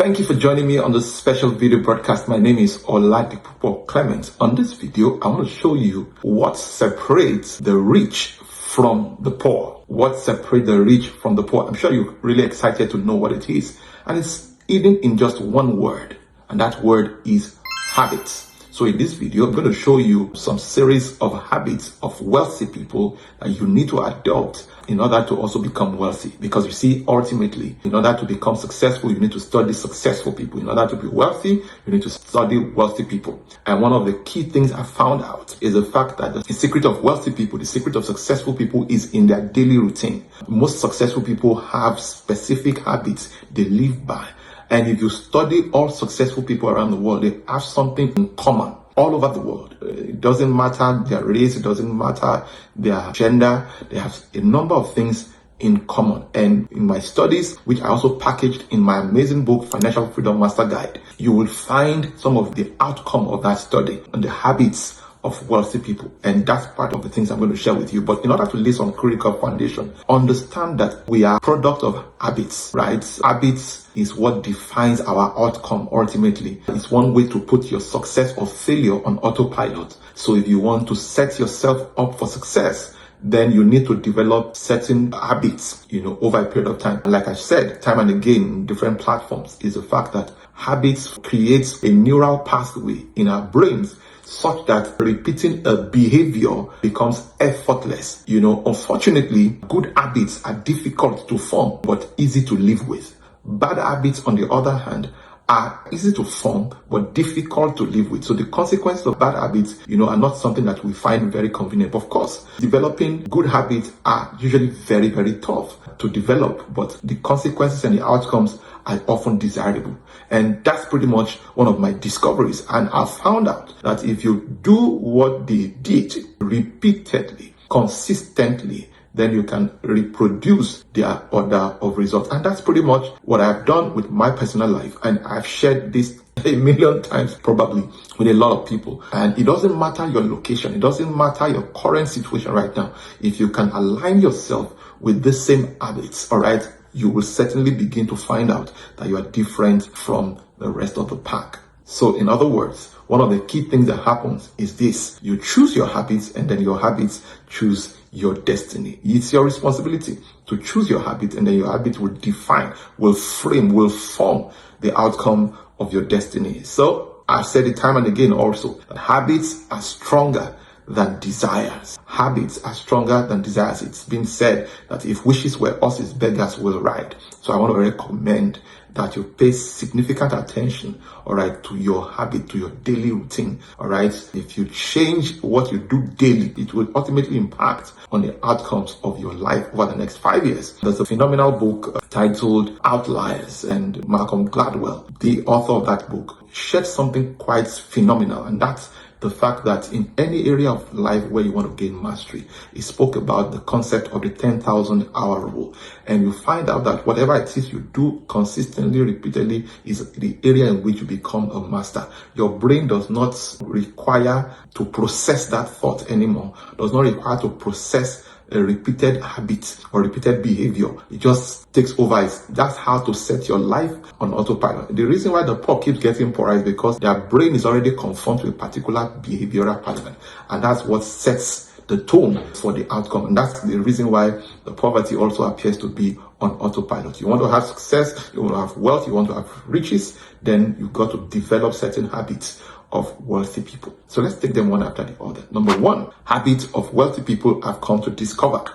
Thank you for joining me on this special video broadcast. My name is Oladipupo Clement. On this video, I want to show you what separates the rich from the poor. What separates the rich from the poor. I'm sure you're really excited to know what it is. And it's hidden in just one word. And that word is habits. So in this video, I'm going to show you some series of habits of wealthy people that you need to adopt in order to also become wealthy. Because you see, ultimately, in order to become successful, you need to study successful people. In order to be wealthy, you need to study wealthy people. And one of the key things I found out is the fact that the secret of wealthy people, the secret of successful people is in their daily routine. Most successful people have specific habits they live by. And if you study all successful people around the world, they have something in common all over the world. It doesn't matter their race, it doesn't matter their gender. They have a number of things in common. And in my studies, which I also packaged in my amazing book, Financial Freedom Master Guide, you will find some of the outcome of that study and the habits of wealthy people. And that's part of the things I'm going to share with you. But in order to lay some critical foundation, understand that we are product of habits, right? Habits is what defines our outcome ultimately. It's one way to put your success or failure on autopilot. So if you want to set yourself up for success, then you need to develop certain habits, over a period of time. Like I said, time and again, in different platforms, is the fact that habits creates a neural pathway in our brains such that repeating a behavior becomes effortless. Unfortunately, good habits are difficult to form, but easy to live with. Bad habits, on the other hand, are easy to form, but difficult to live with. So the consequences of bad habits, are not something that we find very convenient. Of course, developing good habits are usually very, very tough to develop, but the consequences and the outcomes are often desirable. And that's pretty much one of my discoveries. And I found out that if you do what they did repeatedly, consistently, then you can reproduce their order of results. And that's pretty much what I've done with my personal life. And I've shared this a million times probably with a lot of people. And it doesn't matter your location. It doesn't matter your current situation right now. If you can align yourself with the same habits, all right, you will certainly begin to find out that you are different from the rest of the pack. So in other words, one of the key things that happens is this: you choose your habits, and then your habits choose your destiny. It's your responsibility to choose your habit, and then your habit will define, will frame, will form the outcome of your destiny. So I've said it time and again also that habits are stronger than desires. Habits are stronger than desires. It's been said that if wishes were horses, beggars will ride. So I want to recommend that you pay significant attention, all right, to your habit, to your daily routine, all right. If you change what you do daily, it will ultimately impact on the outcomes of your life over the next 5 years. There's a phenomenal book titled Outliers, and Malcolm Gladwell, the author of that book, shared something quite phenomenal, and that's the fact that in any area of life where you want to gain mastery, he spoke about the concept of the 10,000 hour rule. And you find out that whatever it is you do consistently, repeatedly, is the area in which you become a master. Your brain does not require to process that thought anymore, does not require to process a repeated habit or repeated behavior. It just takes over. That's how to set your life on autopilot. The reason why the poor keeps getting poorer is because their brain is already conformed to a particular behavioral pattern, and that's what sets the tone for the outcome. And that's the reason why the poverty also appears to be on autopilot. You want to have success, you want to have wealth, you want to have riches, then you've got to develop certain habits of wealthy people. So let's take them one after the other. Number one habit of wealthy people I've come to discover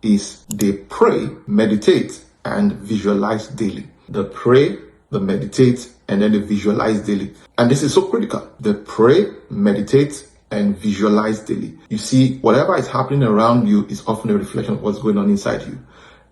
is they pray, meditate, and visualize daily. They pray, they meditate, and then they visualize daily. And this is so critical. They pray, meditate, and visualize daily. You see, whatever is happening around you is often a reflection of what's going on inside you.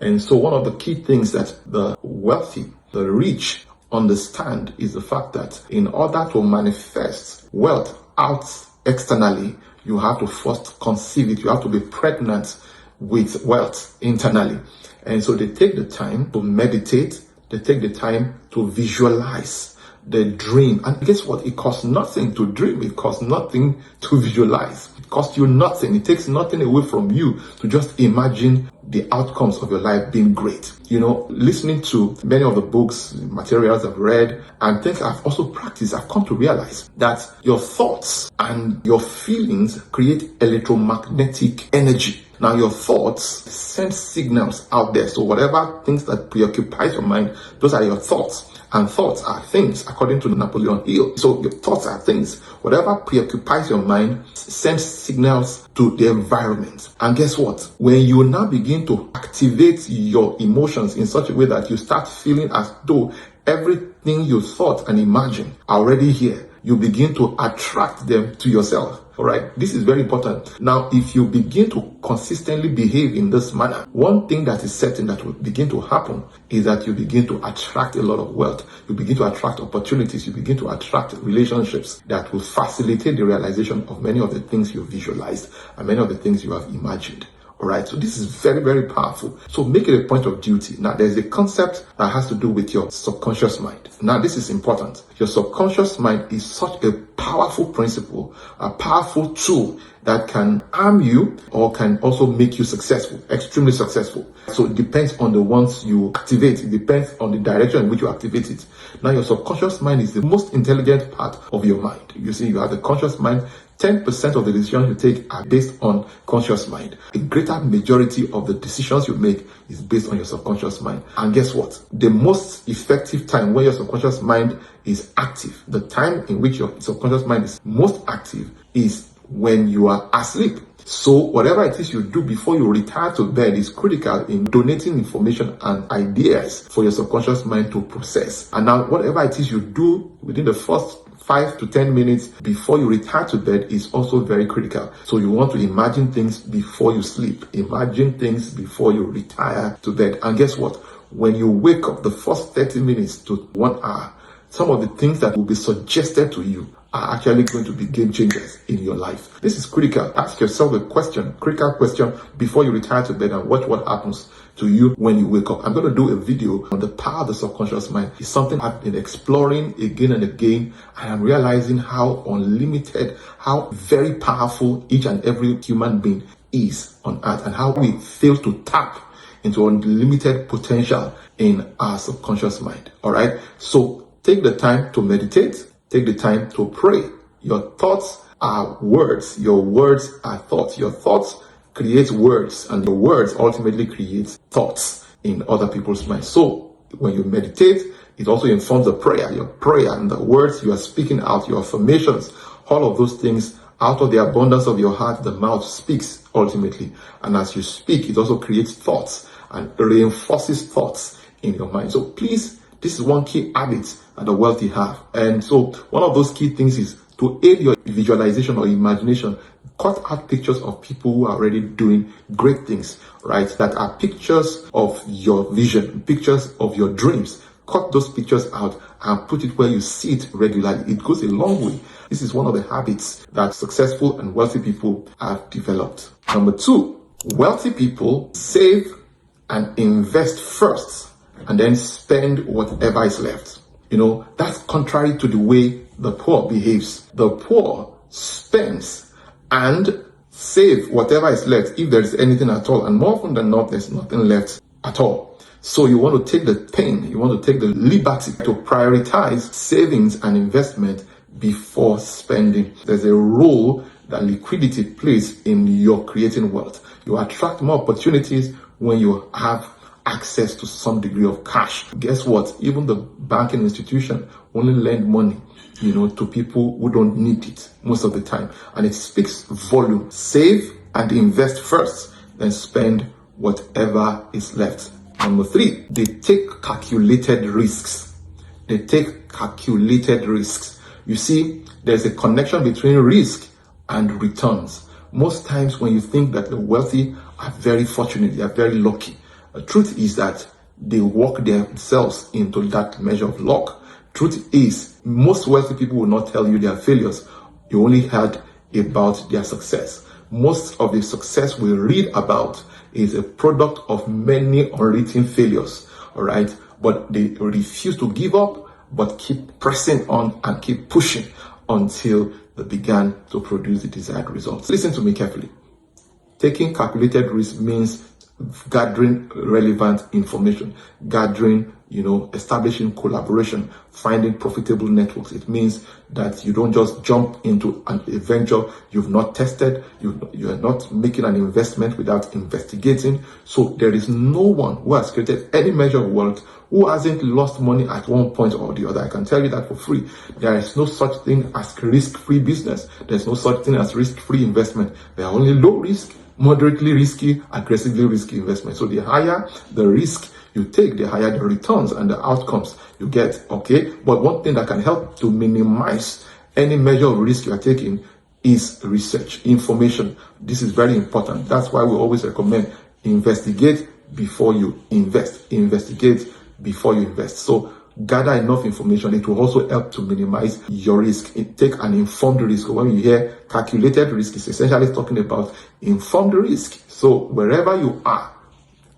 And so one of the key things that the wealthy, the rich, understand is the fact that in order to manifest wealth out externally, you have to first conceive it. You have to be pregnant with wealth internally. And so they take the time to meditate. They take the time to visualize the dream. And guess what? It costs nothing to dream. It costs nothing to visualize. It costs you nothing. It takes nothing away from you to just imagine the outcomes of your life being great. Listening to many of the books, materials I've read, and things I've also practiced, I've come to realize that your thoughts and your feelings create electromagnetic energy. Now, your thoughts send signals out there. So whatever things that preoccupies your mind, those are your thoughts. And thoughts are things, according to Napoleon Hill. So your thoughts are things. Whatever preoccupies your mind sends signals to the environment. And guess what? When you now begin to activate your emotions in such a way that you start feeling as though everything you thought and imagined are already here, you begin to attract them to yourself. All right, this is very important. Now, if you begin to consistently behave in this manner, one thing that is certain that will begin to happen is that you begin to attract a lot of wealth. You begin to attract opportunities. You begin to attract relationships that will facilitate the realization of many of the things you visualized and many of the things you have imagined. All right, so this is very, very powerful. So make it a point of duty. Now, there's a concept that has to do with your subconscious mind. Now, this is important. Your subconscious mind is such a powerful principle, a powerful tool that can arm you or can also make you successful, extremely successful. So it depends on the ones you activate. It depends on the direction in which you activate it. Now, your subconscious mind is the most intelligent part of your mind. You see, you have the conscious mind. 10% of the decisions you take are based on conscious mind. A greater majority of the decisions you make is based on your subconscious mind. And guess what? The most effective time when your subconscious mind is active, the time in which your subconscious mind is most active is when you are asleep. So whatever it is you do before you retire to bed is critical in donating information and ideas for your subconscious mind to process. And now whatever it is you do within the first 5 to 10 minutes before you retire to bed is also very critical. So you want to imagine things before you sleep. Imagine things before you retire to bed. And guess what? When you wake up, the first 30 minutes to 1 hour, some of the things that will be suggested to you are actually going to be game changers in your life. This is critical. Ask yourself a critical question before you retire to bed and watch what happens to you when you wake up. I'm going to do a video on the power of the subconscious mind. It's something I've been exploring again and again, and I'm realizing how unlimited, how very powerful each and every human being is on earth, and how we fail to tap into unlimited potential in our subconscious mind. All right. So take the time to meditate. Take the time to pray. Your thoughts are words. Your words are thoughts. Your thoughts create words, and your words ultimately create thoughts in other people's minds. So when you meditate, it also informs the prayer. Your prayer and the words you are speaking out, your affirmations, all of those things, out of the abundance of your heart, the mouth speaks ultimately. And as you speak, it also creates thoughts and reinforces thoughts in your mind. So please, this is one key habit that the wealthy have. And so one of those key things is to aid your visualization or imagination. Cut out pictures of people who are already doing great things, right? That are pictures of your vision, pictures of your dreams. Cut those pictures out and put it where you see it regularly. It goes a long way. This is one of the habits that successful and wealthy people have developed. Number 2, wealthy people save and invest first and then spend whatever is left. That's contrary to the way the poor behaves. The poor spends and save whatever is left, if there is anything at all. And more often than not, there's nothing left at all. So you want to take the pain, you want to take the liberty to prioritize savings and investment before spending. There's a role that liquidity plays in your creating wealth. You attract more opportunities when you have access to some degree of cash. Guess what? Even the banking institution only lend money, to people who don't need it most of the time. And it speaks volume. Save and invest first, then spend whatever is left. Number 3, they take calculated risks. They take calculated risks. You see, there's a connection between risk and returns. Most times when you think that the wealthy are very fortunate, they are very lucky, the truth is that they work themselves into that measure of luck. Truth is, most wealthy people will not tell you their failures. You only heard about their success. Most of the success we read about is a product of many unwritten failures, all right? But they refuse to give up but keep pressing on and keep pushing until they began to produce the desired results. Listen to me carefully. Taking calculated risk means gathering relevant information, establishing collaboration, finding profitable networks. It means that you don't just jump into a venture you've not tested. You are not making an investment without investigating. So there is no one who has created any measure of wealth who hasn't lost money at one point or the other. I can tell you that for free. There is no such thing as risk-free business. There's no such thing as risk-free investment. There are only low risk, moderately risky, aggressively risky investment. So the higher the risk you take, the higher the returns and the outcomes you get. Okay. But one thing that can help to minimize any measure of risk you are taking is research, information. This is very important. That's why we always recommend investigate before you invest. Investigate before you invest. So gather enough information. It will also help to minimize your risk. Take an informed risk. When you hear calculated risk, it's essentially talking about informed risk. So wherever you are,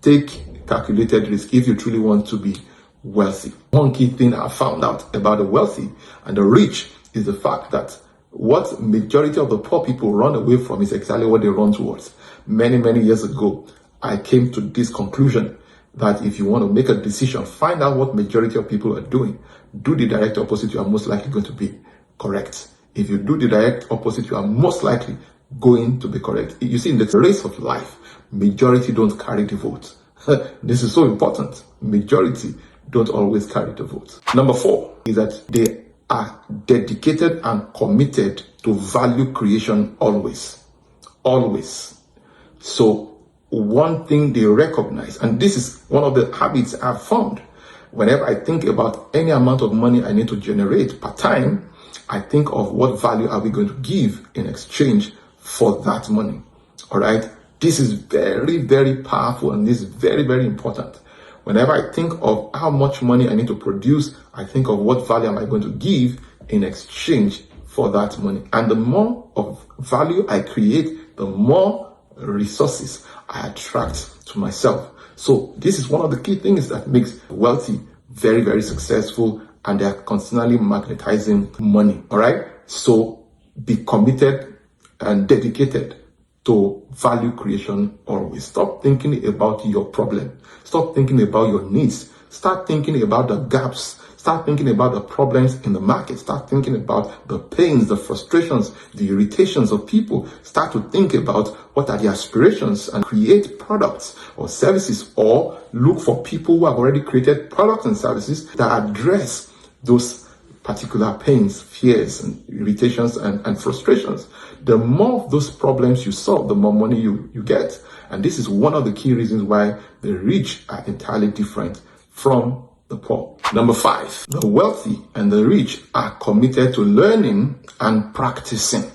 take calculated risk if you truly want to be wealthy. One key thing I found out about the wealthy and the rich is the fact that what majority of the poor people run away from is exactly what they run towards. Many, many years ago, I came to this conclusion that if you want to make a decision, find out what majority of people are doing. Do the direct opposite, you are most likely going to be correct. If you do the direct opposite, you are most likely going to be correct. You see, in the race of life, majority don't carry the vote. This is so important. Majority don't always carry the vote. Number 4 is that they are dedicated and committed to value creation always. Always. So one thing they recognize, and this is one of the habits I've found. Whenever I think about any amount of money I need to generate per time, I think of what value are we going to give in exchange for that money. All right. This is very, very powerful, and this is very, very important. Whenever I think of how much money I need to produce, I think of what value am I going to give in exchange for that money. And the more of value I create, the more resources I attract to myself. So this is one of the key things that makes wealthy very, very successful, and they're constantly magnetizing money. All right. So be committed and dedicated to value creation always. Stop thinking about your problem. Stop thinking about your needs. Start thinking about the gaps. Start thinking about the problems in the market. Start thinking about the pains, the frustrations, the irritations of people. Start to think about what are the aspirations and create products or services, or look for people who have already created products and services that address those particular pains, fears, and irritations and frustrations. The more of those problems you solve, the more money you get. And this is one of the key reasons why the rich are entirely different from the poor. Number 5, the wealthy and the rich are committed to learning and practicing.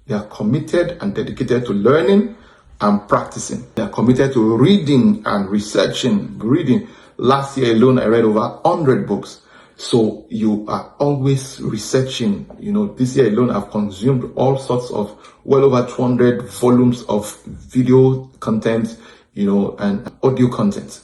They are committed and dedicated to learning and practicing. They are committed to reading and researching. Reading. Last year alone, I read over 100 books. So you are always researching. This year alone, I've consumed all sorts of well over 200 volumes of video content, and audio content,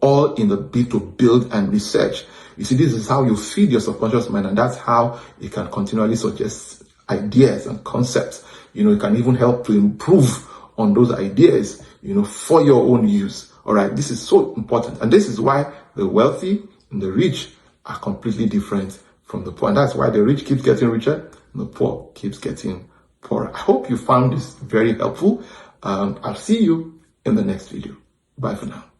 all in the bid to build and research. You see, this is how you feed your subconscious mind, and that's how it can continually suggest ideas and concepts. It can even help to improve on those ideas, for your own use. All right. This is so important. And this is why the wealthy and the rich are completely different from the poor. And that's why the rich keeps getting richer and the poor keeps getting poorer. I hope you found this very helpful. I'll see you in the next video. Bye for now.